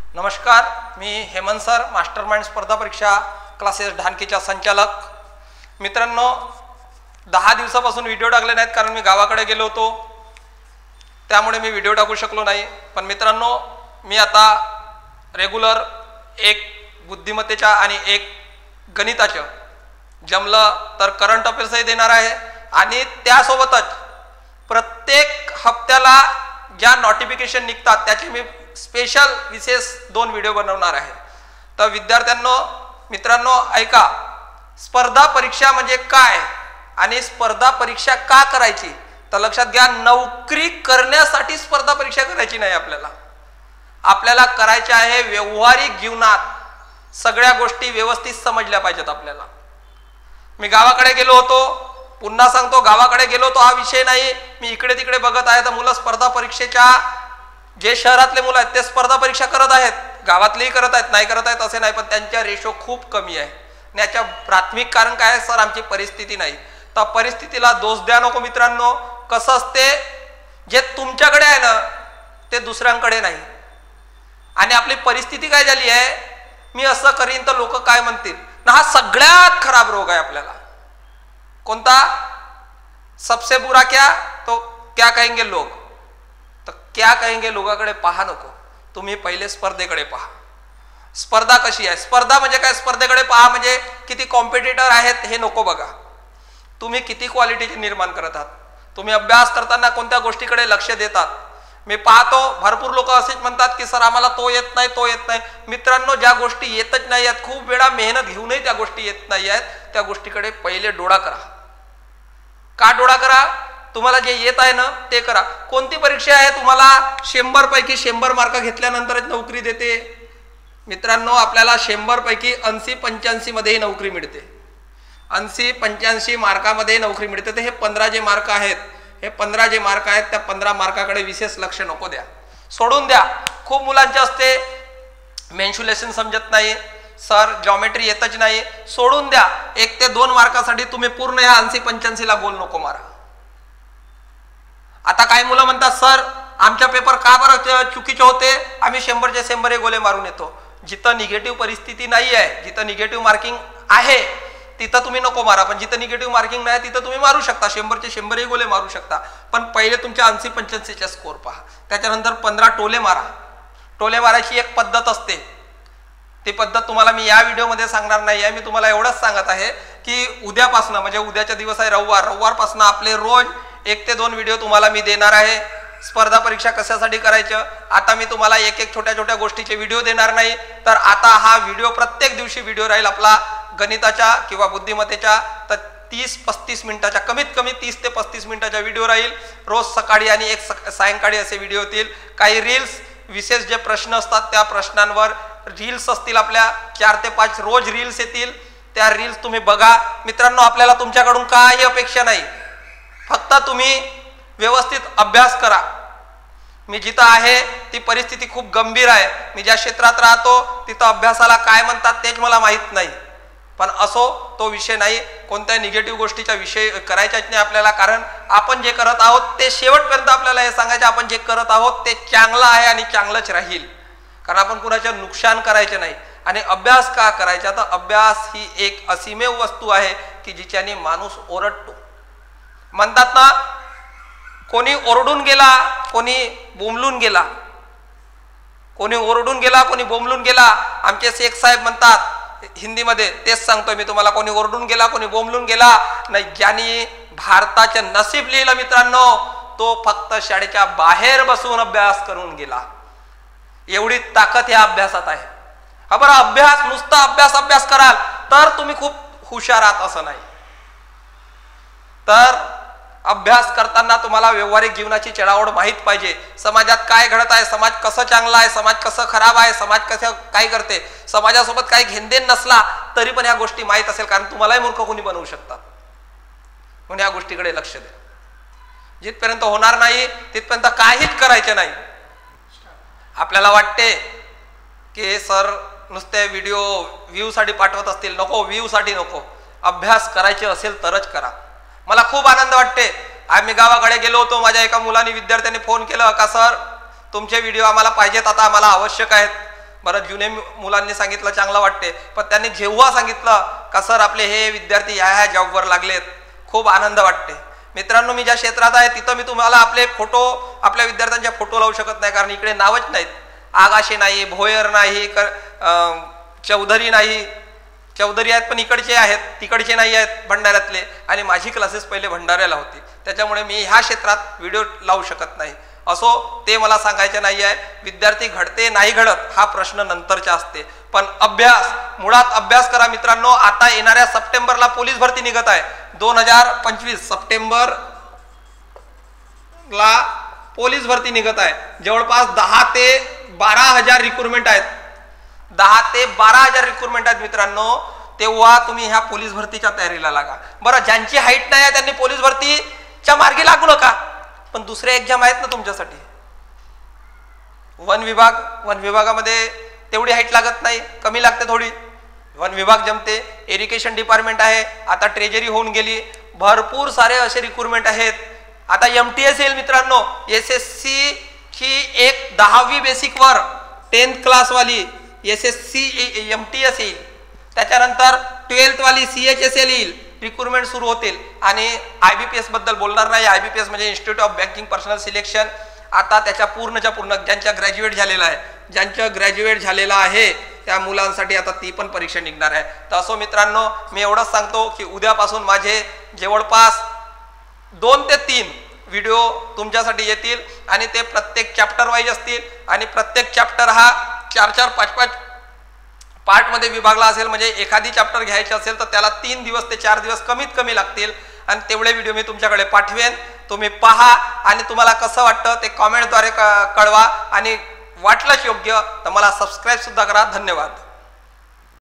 नमस्कार, मी Hemant sir, mastermind स्पर्धा परीक्षा क्लासेस ढानकीचा संचालक. मित्रांनो, 10 दिवसापासून व्हिडिओ टाकले नाहीत कारण मी गावाकडे गेलो होतो, त्यामुळे मी व्हिडिओ टाकू शकलो नाही. पण मित्रांनो, मी आता रेग्युलर एक बुद्धिमत्तेच्या आणि एक गणिताचं जमलं तर करंट अफेअर्सही देणार आहे आणि त्यासोबतच प्रत्येक हप्त्याला ज्या नोटिफिकेशन निघतात त्याचे मी स्पेशल विशेष 2 व्हिडिओ बनवणार आहे. तर विद्यार्थ्यांनो, मित्रांनो ऐका, स्पर्धा परीक्षा म्हणजे काय आणि स्पर्धा परीक्षा का करायची. तर लक्षात घ्या, नोकरी करण्यासाठी स्पर्धा परीक्षा करायची नाही. आपल्याला करायचे आहे व्यावहारिक जीवनात सगळ्या गोष्टी व्यवस्थित समजल्या पाहिजेत. आपल्याला मी गावाकडे गेलो होतो, पुन्हा सांगतो, गावाकडे गेलो होतो हा विषय नाही. मी इकडे तिकडे बघत आहे तर मुलं स्पर्धा परीक्षेच्या, जे शहरातले मुलं आहेत ते स्पर्धा परीक्षा करत आहेत, गावातलेही करत आहेत, नाही करत आहेत असे नाही, पण त्यांच्या रेशो खूप कमी आहे. आणि याच्या प्राथमिक कारण काय आहे सर? आमची परिस्थिती नाही. तर परिस्थितीला दोष द्या नको मित्रांनो. कसं असते, जे तुमच्याकडे आहे ना ते दुसऱ्यांकडे नाही. आणि आपली परिस्थिती काय झाली आहे, मी असं करीन तर लोक काय म्हणतील ना. हा सगळ्यात खराब रोग आहे आपल्याला. कोणता? सबसे बुरा क्या? तो क्या कहेंगे लोग. तर क्या कहेंगे लोकांकडे पहा नको, तुम्ही पहिले स्पर्धेकडे पहा. स्पर्धा कशी आहे? स्पर्धा म्हणजे काय? स्पर्धेकडे पहा म्हणजे किती कॉम्पिटिटर आहेत हे नको बघा. तुम्ही किती क्वालिटीचे निर्माण करत आहात, तुम्ही अभ्यास करताना कोणत्या गोष्टीकडे लक्ष देतात. मी पाहतो भरपूर लोक असेच म्हणतात की सर आम्हाला तो येत नाही, तो येत नाही. मित्रांनो, ज्या गोष्टी येतच नाही आहेत, खूप वेळा मेहनत घेऊनही त्या गोष्टी येत नाही आहेत, त्या गोष्टीकडे पहिले डोळा करा. का डोळा करा? तुम्हाला जे येत आहे ना ते करा. कोणती परीक्षा आहे तुम्हाला 100 पैकी 100 मार्क घेतल्यानंतरच नोकरी देते? मित्रांनो, आपल्याला 100 पैकी 80-85 मध्येही नोकरी मिळते. 80-85 मार्कामध्ये नोकरी मिळते. तर हे 15 जे मार्क आहेत, हे 15 जे मार्क आहेत त्या 15 मार्काकडे विशेष लक्ष नको द्या, सोडून द्या. खूप मुलांचे असते मेन्शुलेशन समजत नाही, सर जॉमेट्री येतच नाही, सोडून द्या. 1 ते 2 मार्कासाठी तुम्ही पूर्ण ह्या 80-85 ला गोल नको मारा. आता काही मुलं म्हणतात सर आमच्या पेपर का बरं चुकीचे होते, आम्ही 100चे 100 गोले मारून येतो. जिथं निगेटिव्ह परिस्थिती नाही आहे, जिथं निगेटिव्ह मार्किंग आहे तिथं तुम्ही नको मारा. पण जिथं निगेटिव्ह मार्किंग नाही तिथं तुम्ही मारू शकता, 100चे 100 गोले मारू शकता. पण पहिले तुमच्या 80-85चा स्कोर पहा, त्याच्यानंतर 15 टोले मारा. टोले मारायची एक पद्धत असते, ती पद्धत तुम्हाला मी या व्हिडिओमध्ये सांगणार नाही आहे. मी तुम्हाला एवढंच सांगत आहे की उद्यापासून, म्हणजे उद्याचा दिवस आहे रविवारपासून आपले रोज 1 ते 2 व्हिडिओ तुम्हाला मी देणार आहे. स्पर्धा परीक्षा कशासाठी करायचं, आता मी तुम्हाला एक छोट्या छोट्या गोष्टीचे व्हिडिओ देणार नाही. तर आता हा व्हिडिओ प्रत्येक दिवशी व्हिडिओ राहील आपला गणिताच्या किंवा बुद्धिमत्तेच्या. तर 30-35 मिनिटाच्या, कमीत कमी 30 ते 35 मिनिटाचा व्हिडिओ राहील. रोज सकाळी आणि एक सायंकाळी असे व्हिडिओ येतील. काही रील्स, विशेष जे प्रश्न असतात त्या प्रश्नांवर रील्स असतील, आपल्या 4 ते 5 रोज रील्स येतील. त्या रील्स तुम्ही बघा. मित्रांनो, आपल्याला तुमच्याकडून काही अपेक्षा नाही, फक्त तुम्ही व्यवस्थित अभ्यास करा. मी जिथं आहे ती परिस्थिती खूप गंभीर आहे. मी ज्या क्षेत्रात राहतो तिथं अभ्यासाला काय म्हणतात तेच मला माहीत नाही. पण असो, तो विषय नाही. कोणत्याही निगेटिव्ह गोष्टीचा विषय करायचाच नाही आपल्याला. कारण आपण जे करत आहोत ते शेवटपर्यंत आपल्याला हे सांगायचे, आपण जे करत आहोत ते चांगलं आहे आणि चांगलंच राहील. कारण आपण कुणाचे नुकसान करायचे नाही. आणि अभ्यास का करायचा? तर अभ्यास ही एक असीमेव वस्तू आहे की जिच्याने माणूस ओरडतो. म्हणतात ना, कोणी ओरडून गेला, कोणी बोंबलून गेला. कोणी ओरडून गेला, कोणी बोंबलून गेला. आमचे शेख साहेब म्हणतात हिंदीमध्ये, तेच सांगतोय मी तुम्हाला, कोणी ओरडून गेला, कोणी बोंबलून गेला नाही. ज्यांनी भारताचे नसीब लिहिलं मित्रांनो, तो फक्त शाळेच्या बाहेर बसून अभ्यास करून गेला. एवढी ताकद या अभ्यासात आहे. हा बरं, अभ्यास नुसता अभ्यास कराल तर तुम्ही खूप हुशार आहात असं नाही. तर अभ्यास करताना तुम्हाला व्यावहारिक जीवनाची चढाओढ माहीत पाहिजे. समाजात काय घडत आहे, समाज कसं चांगला आहे, समाज कसं खराब आहे, समाज कसं काय करते, समाजासोबत काही घेणदेण नसला तरी पण या गोष्टी माहीत असेल. कारण तुम्हालाही मूर्ख कोणी बनवू शकतात. म्हणून या गोष्टीकडे लक्ष द्या. जिथपर्यंत होणार नाही तिथपर्यंत काहीच करायचे नाही. आपल्याला वाटते की सर नुसते व्हिडिओ व्ह्यू साठी पाठवत असतील. नको, व्ह्यू साठी नको, अभ्यास करायचे असेल तरच करा. मला खूप आनंद वाटते. आम्ही गावाकडे गेलो होतो, माझ्या एका मुलाने, विद्यार्थ्यांनी फोन केला का सर तुमचे व्हिडिओ आम्हाला पाहिजेत, आता आम्हाला आवश्यक आहेत. बरं जुने मुलांनी सांगितलं चांगलं वाटते, पण त्यांनी जेव्हा सांगितलं का सर आपले हे विद्यार्थी ह्या जॉबवर लागलेत, खूप आनंद वाटते. मित्रांनो, मी ज्या क्षेत्रात आहे तिथं मी तुम्हाला आपले फोटो, आपल्या विद्यार्थ्यांच्या फोटो लावू शकत नाही, कारण इकडे नावच नाहीत. आगाशे नाही, भोयर नाही, चौधरी नाही. चौधरी आहेत पण इकडचे आहेत, तिकडचे नाही आहेत भंडाऱ्यातले, आणि माझी क्लासेस पहिले भंडाऱ्याला होती, त्याच्यामुळे मी ह्या क्षेत्रात व्हिडिओ लावू शकत नाही. असो, ते मला सांगायचे नाही आहे. विद्यार्थी घडते नाही घडत हा प्रश्न नंतरचा असते, पण अभ्यास, मुळात अभ्यास करा मित्रांनो. आता येणाऱ्या सप्टेंबरला पोलीस भरती निघत आहे. 2025 सप्टेंबरला पोलीस भरती निघत आहे. जवळपास 10 ते 12,000 रिक्रुटमेंट आहेत. 10 ते 12,000 रिक्रुटमेंट आहेत मित्रांनो. तेव्हा तुम्ही ह्या पोलीस भरतीच्या तयारीला लागा. बरं, ज्यांची हाईट नाही आहे त्यांनी पोलीस भरतीच्या मार्गी लागू नका, पण दुसरे एक्झाम आहेत ना तुमच्यासाठी. वन विभागामध्ये तेवढी हाईट लागत नाही, कमी लागते थोडी. वन विभाग जमते. एज्युकेशन डिपार्टमेंट आहे, आता ट्रेजरी होऊन गेली. भरपूर सारे असे रिक्रुटमेंट आहेत. आता MTS येईल मित्रांनो. SSC ची एक 10वी बेसिकवर 10th क्लासवाली SSC MTS येईल. त्याच्यानंतर 12th वाली CHSL येईल. रिक्रुटमेंट सुरू होतील. आणि IBPS बद्दल बोलणार नाही. IBPS म्हणजे institute of banking personal selection. आता त्याच्या पूर्ण ज्यांच्या ग्रॅज्युएट झालेला आहे त्या मुलांसाठी आता ती पण परीक्षा निघणार आहे. तर असो मित्रांनो, मी एवढंच सांगतो की उद्यापासून माझे जवळपास 2 ते 3 व्हिडिओ तुमच्यासाठी येतील, आणि ते प्रत्येक चॅप्टर वाईज असतील, आणि प्रत्येक चॅप्टर हा 4-4, 5-5 पार्टमध्ये विभागला असेल. म्हणजे एखादी चॅप्टर घ्यायची असेल तर त्याला 3 दिवस ते 4 दिवस कमीत कमी लागतील, आणि तेवढे व्हिडिओ मी तुमच्याकडे पाठवेन. तुम्ही पहा, आणि तुम्हाला कसं वाटतं ते कॉमेंटद्वारे कळवा, आणि वाटलंच योग्य तर मला सबस्क्राईब सुद्धा करा. धन्यवाद.